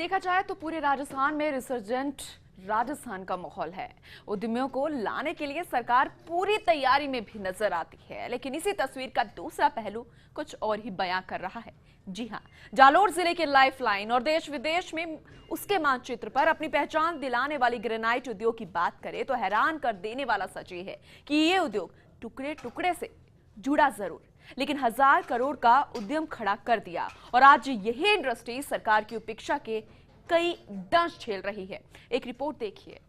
देखा जाए तो पूरे राजस्थान में रिसर्जेंट राजस्थान का माहौल है। उद्यमियों को लाने के लिए सरकार पूरी तैयारी में भी नजर आती है, लेकिन इसी तस्वीर का दूसरा पहलू कुछ और ही बयां कर रहा है। जी हां, जालोर जिले के लाइफलाइन और देश विदेश में उसके मानचित्र पर अपनी पहचान दिलाने वाली ग्रेनाइट उद्योग की बात करें तो हैरान कर देने वाला सच ये है कि ये उद्योग टुकड़े टुकड़े से जुड़ा जरूर, लेकिन 1000 करोड़ का उद्यम खड़ा कर दिया और आज यही इंडस्ट्री सरकार की उपेक्षा के कई दंश झेल रही है। एक रिपोर्ट देखिए।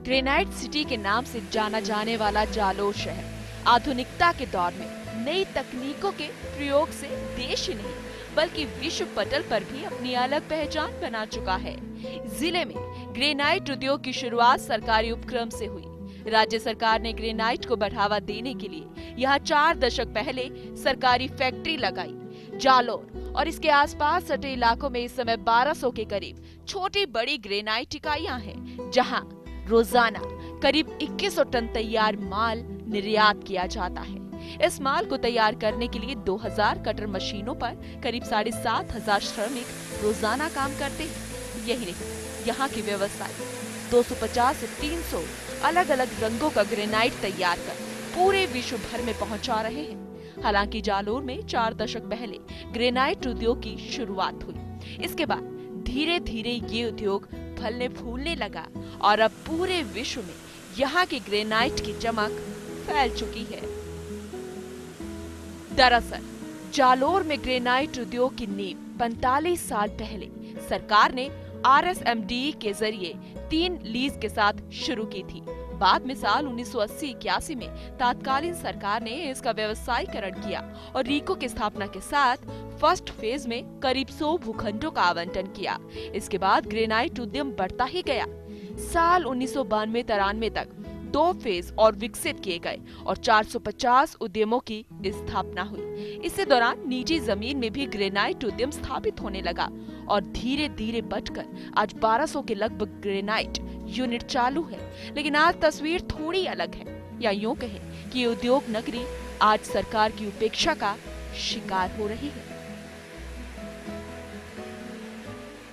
ग्रेनाइट सिटी के नाम से जाना जाने वाला जालोर शहर आधुनिकता के दौर में नई तकनीकों के प्रयोग से देश ही नहीं बल्कि विश्व पटल पर भी अपनी अलग पहचान बना चुका है। जिले में ग्रेनाइट उद्योग की शुरुआत सरकारी उपक्रम से हुई। राज्य सरकार ने ग्रेनाइट को बढ़ावा देने के लिए यहाँ 4 दशक पहले सरकारी फैक्ट्री लगाई। जालोर और इसके आसपास सटे इलाकों में इस समय 1200 के करीब छोटी बड़ी ग्रेनाइट इकाइयां हैं, जहां रोजाना करीब 2100 टन तैयार माल निर्यात किया जाता है। इस माल को तैयार करने के लिए 2000 कटर मशीनों पर करीब 7500 श्रमिक रोजाना काम करते हैं। यही नहीं, यहाँ के व्यवसायी 250 से 300 अलग अलग रंगों का ग्रेनाइट तैयार कर पूरे विश्व भर में पहुंचा रहे हैं। हालांकि जालोर में 4 दशक पहले ग्रेनाइट उद्योग की शुरुआत हुई। इसके बाद धीरे धीरे ये उद्योग फलने फूलने लगा और अब पूरे विश्व में यहाँ की ग्रेनाइट की चमक फैल चुकी है। दरअसल जालोर में ग्रेनाइट उद्योग की नींव 45 साल पहले सरकार ने RSMDE के जरिए 3 लीज के साथ शुरू की थी। बाद में साल 1980-81 में तत्कालीन सरकार ने इसका व्यवसायीकरण किया और रीको की स्थापना के साथ फर्स्ट फेज में करीब 100 भूखंडों का आवंटन किया। इसके बाद ग्रेनाइट उद्यम बढ़ता ही गया। साल 1992-93 तक 2 फेज और विकसित किए गए और 450 उद्यमों की स्थापना हुई। इसी दौरान निजी जमीन में भी ग्रेनाइट उद्यम स्थापित होने लगा और धीरे धीरे बढ़कर आज 1200 के लगभग ग्रेनाइट यूनिट चालू है। लेकिन आज तस्वीर थोड़ी अलग है, या यूं कहें कि उद्योग नगरी आज सरकार की उपेक्षा का शिकार हो रही है।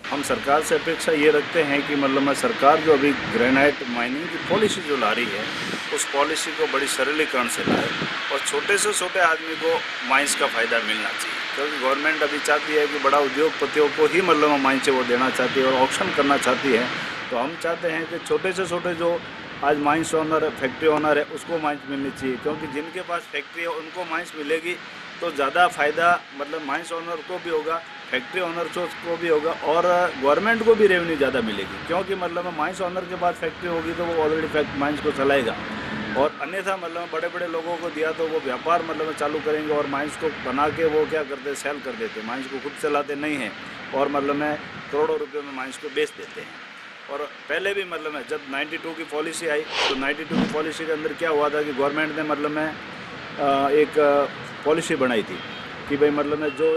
हम सरकार से अपेक्षा ये रखते हैं कि मतलब सरकार जो अभी ग्रेनाइट माइनिंग की पॉलिसी जो ला रही है उस पॉलिसी को बड़ी सरलीकरण से लाए और छोटे से छोटे आदमी को माइंस का फ़ायदा मिलना चाहिए, क्योंकि गवर्नमेंट अभी चाहती है कि बड़ा उद्योगपतियों को ही मतलब माइंस से वो देना चाहती है और ऑक्शन करना चाहती है। तो हम चाहते हैं कि छोटे से छोटे जो आज माइंस ओनर है, फैक्ट्री ओनर है, उसको माइंस मिलनी चाहिए, क्योंकि जिनके पास फैक्ट्री है उनको माइंस मिलेगी तो ज़्यादा फायदा मतलब माइंस ओनर को भी होगा, फैक्ट्री ओनर को भी होगा और गवर्नमेंट को भी रेवेन्यू ज़्यादा मिलेगी, क्योंकि मतलब माइंस ओनर के पास फैक्ट्री होगी तो वो ऑलरेडी माइंस को चलाएगा और अन्यथा मतलब बड़े बड़े लोगों को दिया तो वो व्यापार मतलब चालू करेंगे और माइंस को बना के वो क्या करते, सेल कर देते, माइंस को खुद चलाते नहीं हैं और मतलब में करोड़ों रुपये में माइंस को बेच देते हैं। और पहले भी मतलब में जब 92 की पॉलिसी आई तो 92 की पॉलिसी के अंदर क्या हुआ था कि गवर्नमेंट ने मतलब में एक पॉलिसी बनाई थी कि भाई मतलब में जो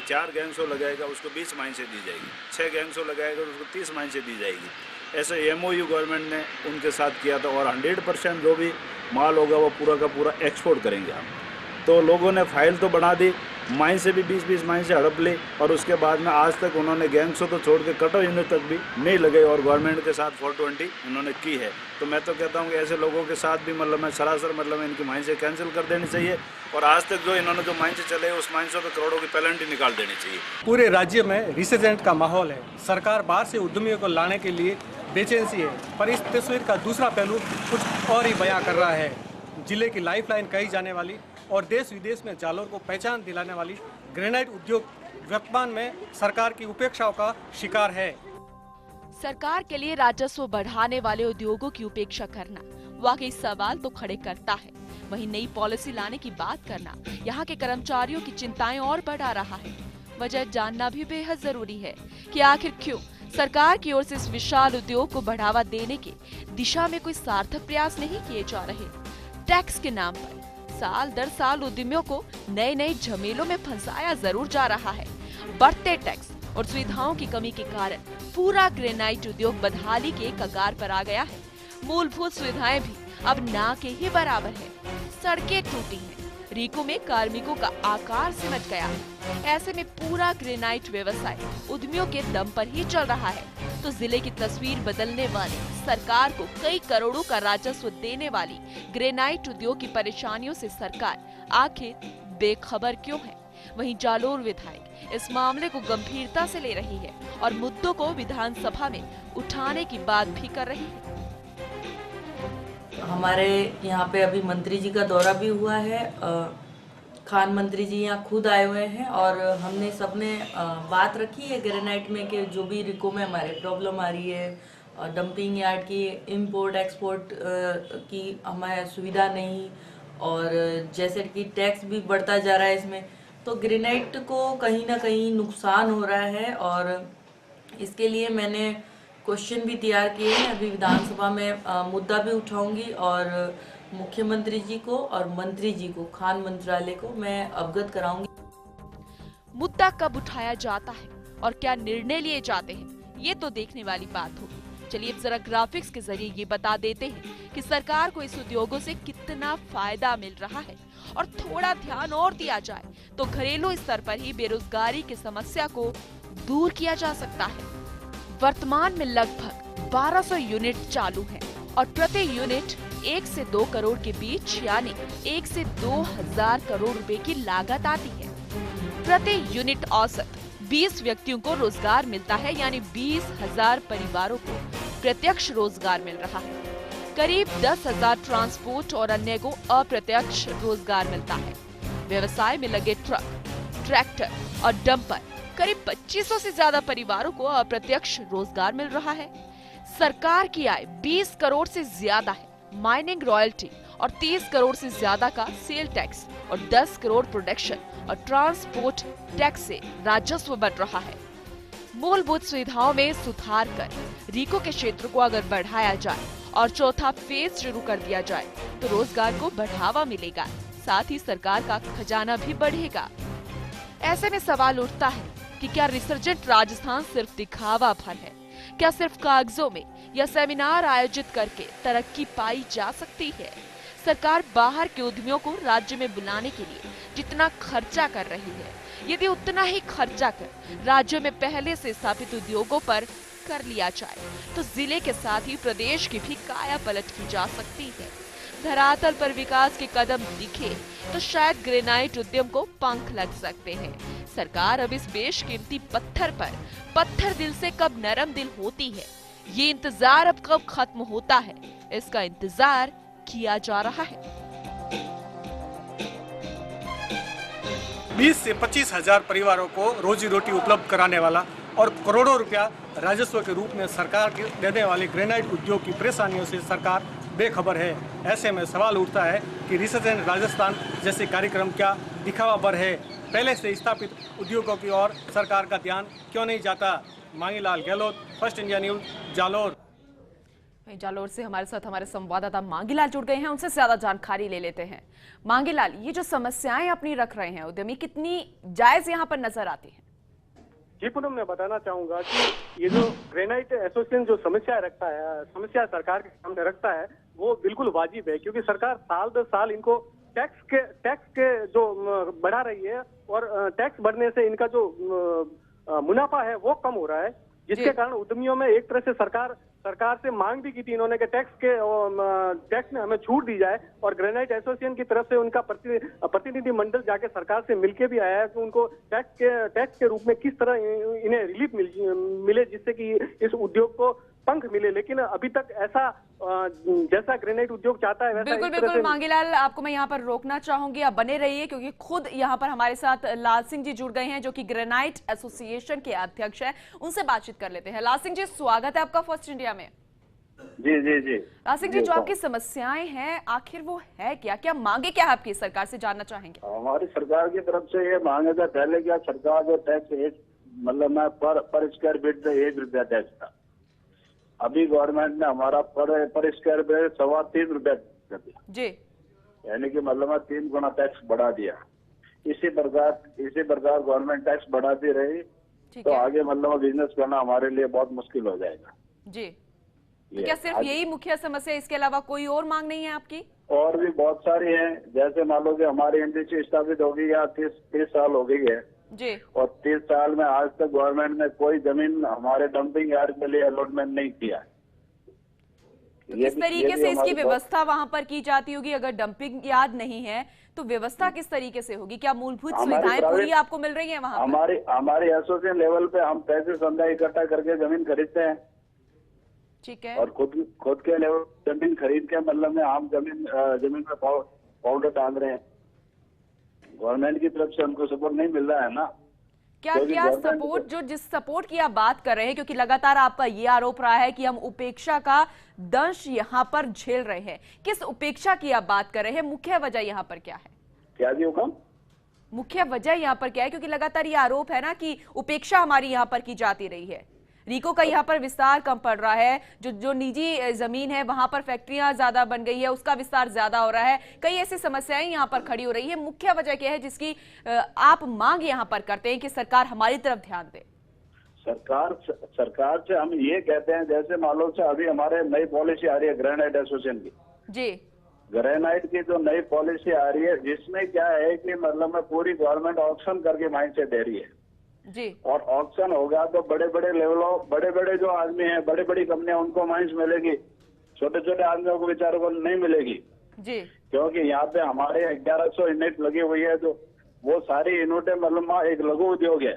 4 गैंग लगाएगा उसको 20 माइन से दी जाएगी, 6 गैंग लगाएगा तो उसको 30 माइन से दी जाएगी। ऐसे MOU गवर्नमेंट ने उनके साथ किया था और 100% जो भी माल होगा वो पूरा का पूरा एक्सपोर्ट करेंगे हम। तो लोगों ने फाइल तो बना दी, माइन से भी 20-20 माइन से हड़प ली और उसके बाद में आज तक उन्होंने गैंग्सों तो छोड़ के कटर यूनिट तक भी नहीं लगे और गवर्नमेंट के साथ 420 उन्होंने की है। तो मैं तो कहता हूँ कि ऐसे लोगों के साथ भी मतलब मैं सरासर मतलब इनकी माइन से कैंसिल कर देनी चाहिए और आज तक जो इन्होंने जो माइन से चले उस माइन से करोड़ों की पेनल्टी निकाल देनी चाहिए। पूरे राज्य में रिसर्जेंट का माहौल है। सरकार बाहर से उद्यमियों को लाने के लिए बेचैनी है, पर इस तस्वीर का दूसरा पहलू कुछ और ही बयां कर रहा है। जिले की लाइफलाइन कही जाने वाली और देश विदेश में जालोर को पहचान दिलाने वाली ग्रेनाइट उद्योग वर्तमान में सरकार की उपेक्षाओं का शिकार है। सरकार के लिए राजस्व बढ़ाने वाले उद्योगों की उपेक्षा करना वाकई सवाल तो खड़े करता है। वहीं नई पॉलिसी लाने की बात करना यहाँ के कर्मचारियों की चिंताएं और बढ़ा रहा है। वजह जानना भी बेहद जरूरी है कि आखिर क्यों सरकार की ओर से इस विशाल उद्योग को बढ़ावा देने की दिशा में कोई सार्थक प्रयास नहीं किए जा रहे। टैक्स के नाम पर साल दर साल उद्यमियों को नए नए झमेलों में फंसाया जरूर जा रहा है। बढ़ते टैक्स और सुविधाओं की कमी के कारण पूरा ग्रेनाइट उद्योग बदहाली के कगार पर आ गया है। मूलभूत सुविधाएं भी अब ना के ही बराबर है। सड़कें टूटी हैं, रीको में कार्मिकों का आकार सिमट गया है। ऐसे में पूरा ग्रेनाइट व्यवसाय उद्यमियों के दम पर ही चल रहा है। तो जिले की तस्वीर बदलने वाली, सरकार को कई करोड़ों का राजस्व देने वाली ग्रेनाइट उद्योग की परेशानियों से सरकार आखिर बेखबर क्यों है? वहीं जालोर विधायक इस मामले को गंभीरता से ले रही है और मुद्दों को विधानसभा में उठाने की बात भी कर रही है। हमारे यहाँ पे अभी मंत्री जी का दौरा भी हुआ है। खान मंत्री जी यहाँ खुद आए हुए हैं और हमने सबने बात रखी है ग्रेनाइट में कि जो भी रिको में हमारे प्रॉब्लम आ रही है, डंपिंग यार्ड की, इंपोर्ट एक्सपोर्ट की हमारे सुविधा नहीं, और जैसे कि टैक्स भी बढ़ता जा रहा है इसमें, तो ग्रेनाइट को कहीं ना कहीं नुकसान हो रहा है। और इसके लिए मैंने क्वेश्चन भी तैयार किए हैं। अभी विधानसभा में मुद्दा भी उठाऊंगी और मुख्यमंत्री जी को और मंत्री जी को, खान मंत्रालय को मैं अवगत कराऊंगी। मुद्दा कब उठाया जाता है और क्या निर्णय लिए जाते हैं, ये तो देखने वाली बात होगी। चलिए अब जरा ग्राफिक्स के जरिए ये बता देते हैं कि सरकार को इस उद्योगों से कितना फायदा मिल रहा है। और थोड़ा ध्यान और दिया जाए तो घरेलू स्तर पर ही बेरोजगारी की समस्या को दूर किया जा सकता है। वर्तमान में लगभग 1200 यूनिट चालू हैं और प्रति यूनिट 1 से 2 करोड़ के बीच यानी 1 से 2,000 करोड़ रुपए की लागत आती है। प्रति यूनिट औसत 20 व्यक्तियों को रोजगार मिलता है, यानी 20,000 परिवारों को प्रत्यक्ष रोजगार मिल रहा है। करीब 10,000 ट्रांसपोर्ट और अन्य को अप्रत्यक्ष रोजगार मिलता है। व्यवसाय में लगे ट्रक, ट्रैक्टर और डंपर करीब 2500 से ज्यादा परिवारों को अप्रत्यक्ष रोजगार मिल रहा है। सरकार की आय 20 करोड़ से ज्यादा है। माइनिंग रॉयल्टी और 30 करोड़ से ज्यादा का सेल टैक्स और 10 करोड़ प्रोडक्शन और ट्रांसपोर्ट टैक्स से राजस्व बढ़ रहा है। मूलभूत सुविधाओं में सुधार कर रीको के क्षेत्र को अगर बढ़ाया जाए और चौथा फेज शुरू कर दिया जाए तो रोजगार को बढ़ावा मिलेगा, साथ ही सरकार का खजाना भी बढ़ेगा। ऐसे में सवाल उठता है कि क्या रिसर्जेंट राजस्थान सिर्फ दिखावा भर है? क्या सिर्फ कागजों में या सेमिनार आयोजित करके तरक्की पाई जा सकती है? सरकार बाहर के उद्यमियों को राज्य में बुलाने के लिए जितना खर्चा कर रही है, यदि उतना ही खर्चा कर राज्यों में पहले से स्थापित उद्योगों पर कर लिया जाए तो जिले के साथ ही प्रदेश की भी काया पलट की जा सकती है। धरातल पर विकास के कदम दिखे तो शायद ग्रेनाइट उद्यम को पंख लग सकते हैं। सरकार अब इस बेशकीमती पत्थर पर पत्थर दिल से कब नरम दिल होती है, ये इंतजार अब कब खत्म होता है, इसका इंतजार किया जा रहा है। 20 से 25,000 परिवारों को रोजी रोटी उपलब्ध कराने वाला और करोड़ों रुपया राजस्व के रूप में सरकार के देने वाले ग्रेनाइट उद्योग की परेशानियों से सरकार बेखबर है। ऐसे में सवाल उठता है कि रिसर्जेंट राजस्थान जैसे कार्यक्रम क्या दिखावा भर है? पहले से स्थापित उद्योगों की ओर सरकार का ध्यान क्यों नहीं जाता? Mangilal Gehlot, first India news, Jalore. Jalore से हमारे साथ हमारे संवाददाता मांगीलाल जुड़ गए हैं, उनसे ज्यादा जानकारी ले लेते हैं। मांगीलाल, ये जो समस्याएं अपनी रख रहे हैं उद्यमी, कितनी जायज यहाँ पर नजर आती है? जी पूनम, मैं बताना चाहूंगा कि ये जो ग्रेनाइट एसोसिएशन जो समस्या सरकार के सामने रखता है वो बिल्कुल वाजिब है, क्योंकि सरकार साल दर साल इनको टैक्स के जो बढ़ा रही है और टैक्स बढ़ने से इनका जो मुनाफा है वो कम हो रहा है, जिसके कारण उद्यमियों में एक तरह से सरकार से मांग भी की थी इन्होंने कि टैक्स में हमें छूट दी जाए, और ग्रेनाइट एसोसिएशन की तरफ से उनका प्रतिनिधि मंडल जाके सरकार से मिलके भी आया है कि उनको टैक्स के रूप में किस तरह इन्हें रिलीफ मिले जिससे कि इस उद्योग को पंख मिले। लेकिन अभी तक ऐसा जैसा ग्रेनाइट उद्योग चाहता है वैसा बिल्कुल मांगीलाल, आपको मैं यहाँ पर रोकना चाहूंगी, आप बने रहिए, क्योंकि खुद यहाँ पर हमारे साथ लाल सिंह जी जुड़ गए हैं जो कि ग्रेनाइट एसोसिएशन के अध्यक्ष हैं। उनसे बातचीत कर लेते हैं। लाल सिंह जी, स्वागत है आपका फर्स्ट इंडिया में। जी जी जी। लाल सिंह जी, जो आपकी समस्याएं हैं आखिर वो है क्या मांगे क्या है आपकी सरकार से, जानना चाहेंगे? हमारी सरकार की तरफ से ये मांगे था, पहले क्या सरकार जो टैक्स मतलब मैं पर स्क्वायर फीट पे 1 रुपया टैक्स था, अभी गवर्नमेंट ने हमारा पर स्क्वायर फीट 3.25 रुपया कर दिया जी, यानी कि मतलब 3 गुना टैक्स बढ़ा दिया। इसी प्रकार गवर्नमेंट टैक्स बढ़ाती रही तो आगे मतलब बिजनेस करना हमारे लिए बहुत मुश्किल हो जाएगा जी। ये क्या सिर्फ यही मुख्य समस्या, इसके अलावा कोई और मांग नहीं है आपकी? और भी बहुत सारी हैं, जैसे मान लो कि हमारी इंडस्ट्री स्थापित हो गई है 30 साल हो गई है, जी। और 30 साल में आज तक गवर्नमेंट ने कोई जमीन हमारे डंपिंग यार्ड के लिए अलॉटमेंट नहीं किया। तो किस तरीके से इसकी व्यवस्था वहां पर की जाती होगी? अगर डंपिंग यार्ड नहीं है तो व्यवस्था किस तरीके से होगी? क्या मूलभूत सुविधाएं पूरी आपको मिल रही है वहां पर? हमारी एसोसिएशन लेवल पे हम पैसे संदा इकट्ठा करके जमीन खरीदते हैं, ठीक है, और खुद के लेवल जमीन खरीद के मतलब में हम जमीन पे पाउडर डाल रहे हैं। गवर्नमेंट की तरफ से हमको सपोर्ट नहीं मिल रहा है ना। क्या सपोर्ट, जिस सपोर्ट की आप बात कर रहे हैं, क्योंकि लगातार आपका ये आरोप रहा है कि हम उपेक्षा का दंश यहाँ पर झेल रहे हैं, किस उपेक्षा की आप बात कर रहे हैं? मुख्य वजह यहाँ पर क्या है? क्या जी हुक्म? मुख्य वजह यहाँ पर क्या है? क्योंकि लगातार ये आरोप है ना कि उपेक्षा हमारी यहाँ पर की जाती रही है। रीको का यहाँ पर विस्तार कम पड़ रहा है, जो निजी जमीन है वहां पर फैक्ट्रियां ज्यादा बन गई है, उसका विस्तार ज्यादा हो रहा है, कई ऐसी समस्याएं यहाँ पर खड़ी हो रही है। मुख्य वजह क्या है जिसकी आप मांग यहाँ पर करते हैं कि सरकार हमारी तरफ ध्यान दे? सरकार से हम ये कहते हैं, जैसे मान लो से अभी हमारे नई पॉलिसी आ रही है ग्रेनाइट एसोसिएशन की, जी, ग्रेनाइट की जो नई पॉलिसी आ रही है, जिसमें क्या है कि मतलब में पूरी गवर्नमेंट ऑक्शन करके माइंड से दे रही है जी, और ऑक्शन होगा तो बड़े बड़े लेवलों, बड़े बड़े जो आदमी हैं, बड़ी बड़ी कंपनियां, उनको माइंस मिलेगी, छोटे छोटे आदमियों को बेचारों को नहीं मिलेगी। जी, क्योंकि यहाँ पे हमारे 1100 यूनिट लगी हुई है, जो वो सारी यूनिटें मतलब एक लघु उद्योग है,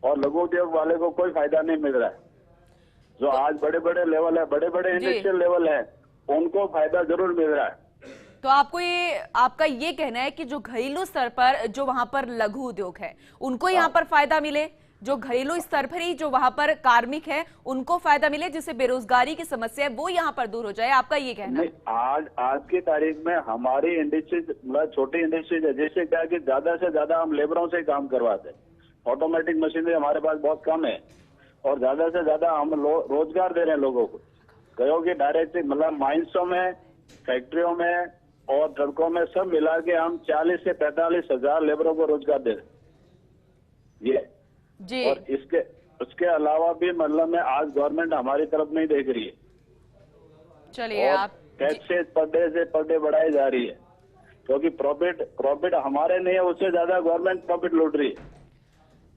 और लघु उद्योग वाले को कोई फायदा नहीं मिल रहा है। जो आज बड़े बड़े लेवल है, बड़े बड़े इंडस्ट्रियल लेवल है, उनको फायदा जरूर मिल रहा है। तो आपका ये कहना है कि जो घरेलू स्तर पर जो वहां पर लघु उद्योग है उनको यहाँ पर फायदा मिले, जो घरेलू स्तर पर ही जो वहां पर कार्मिक है उनको फायदा मिले, जिससे बेरोजगारी की समस्या है वो यहाँ पर दूर हो जाए, आपका ये कहना है? आज की तारीख में हमारी इंडस्ट्री मतलब छोटी इंडस्ट्रीज है, जिससे क्या कि ज्यादा से ज्यादा हम लेबरों से काम करवाते हैं। ऑटोमेटिक मशीनरी हमारे पास बहुत कम है, और ज्यादा से ज्यादा हम रोजगार दे रहे हैं लोगों को। कहो कि डायरेक्ट मतलब माइंसों में, फैक्ट्रियों में और ट्रकों में सब मिला के हम 40 से 45 हजार लेबरों को रोजगार दे रहे ये जी। और उसके अलावा भी मतलब में आज गवर्नमेंट हमारी तरफ नहीं देख रही है। चलिए, आप टैक्सेस पर डे बढ़ाई जा रही है, क्योंकि प्रॉफिट हमारे नहीं है, उससे ज्यादा गवर्नमेंट प्रॉफिट लूट रही है।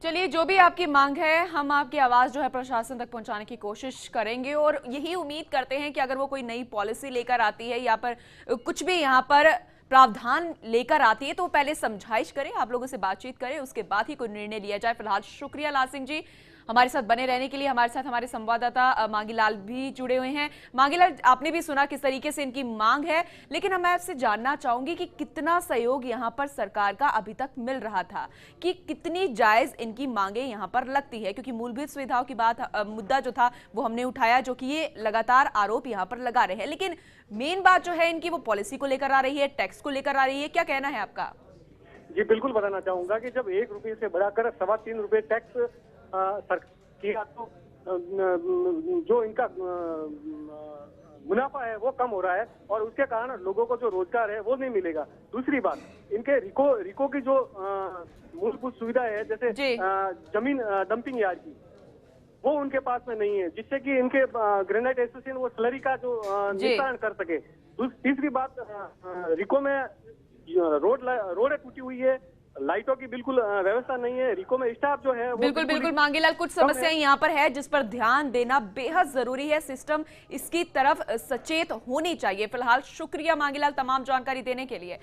चलिए, जो भी आपकी मांग है हम आपकी आवाज जो है प्रशासन तक पहुंचाने की कोशिश करेंगे, और यही उम्मीद करते हैं कि अगर वो कोई नई पॉलिसी लेकर आती है या पर कुछ भी यहाँ पर प्रावधान लेकर आती है तो पहले समझाइश करें, आप लोगों से बातचीत करें, उसके बाद ही कोई निर्णय लिया जाए। फिलहाल शुक्रिया लाल सिंह जी हमारे साथ बने रहने के लिए। हमारे साथ हमारे संवाददाता मांगीलाल भी जुड़े हुए हैं। मांगीलाल, आपने भी सुना किस तरीके से इनकी मांग है, लेकिन मैं आपसे जानना चाहूंगी कि कितना सहयोग यहाँ पर सरकार का अभी तक मिल रहा था, कि कितनी जायज इनकी मांगे यहाँ पर लगती है, क्योंकि मूलभूत सुविधाओं की बात मुद्दा जो था वो हमने उठाया, जो कि ये लगातार आरोप यहाँ पर लगा रहे हैं, लेकिन मेन बात जो है इनकी वो पॉलिसी को लेकर आ रही है, टैक्स को लेकर आ रही है। क्या कहना है आपका? जी बिल्कुल बताना चाहूंगा कि जब 1 रुपये से बढ़ाकर 3.25 रुपये टैक्स किया तो जो इनका मुनाफा है वो कम हो रहा है, और उसके कारण लोगों को जो रोजगार है वो नहीं मिलेगा। दूसरी बात, इनके रिको की जो मूलभूत सुविधा है, जैसे जमीन डंपिंग यार्ड की, वो उनके पास में नहीं है, जिससे कि इनके ग्रेनाइट एसोसिएशन वो स्लरी का जो निस्तारण कर सके। तीसरी बात, रिको में रोड टूटी हुई है, लाइटों की बिल्कुल व्यवस्था नहीं है, रिको में स्टाफ जो है वो बिल्कुल मांगीलाल, कुछ समस्याएं यहाँ पर है जिस पर ध्यान देना बेहद जरूरी है, सिस्टम इसकी तरफ सचेत होनी चाहिए। फिलहाल शुक्रिया मांगीलाल तमाम जानकारी देने के लिए।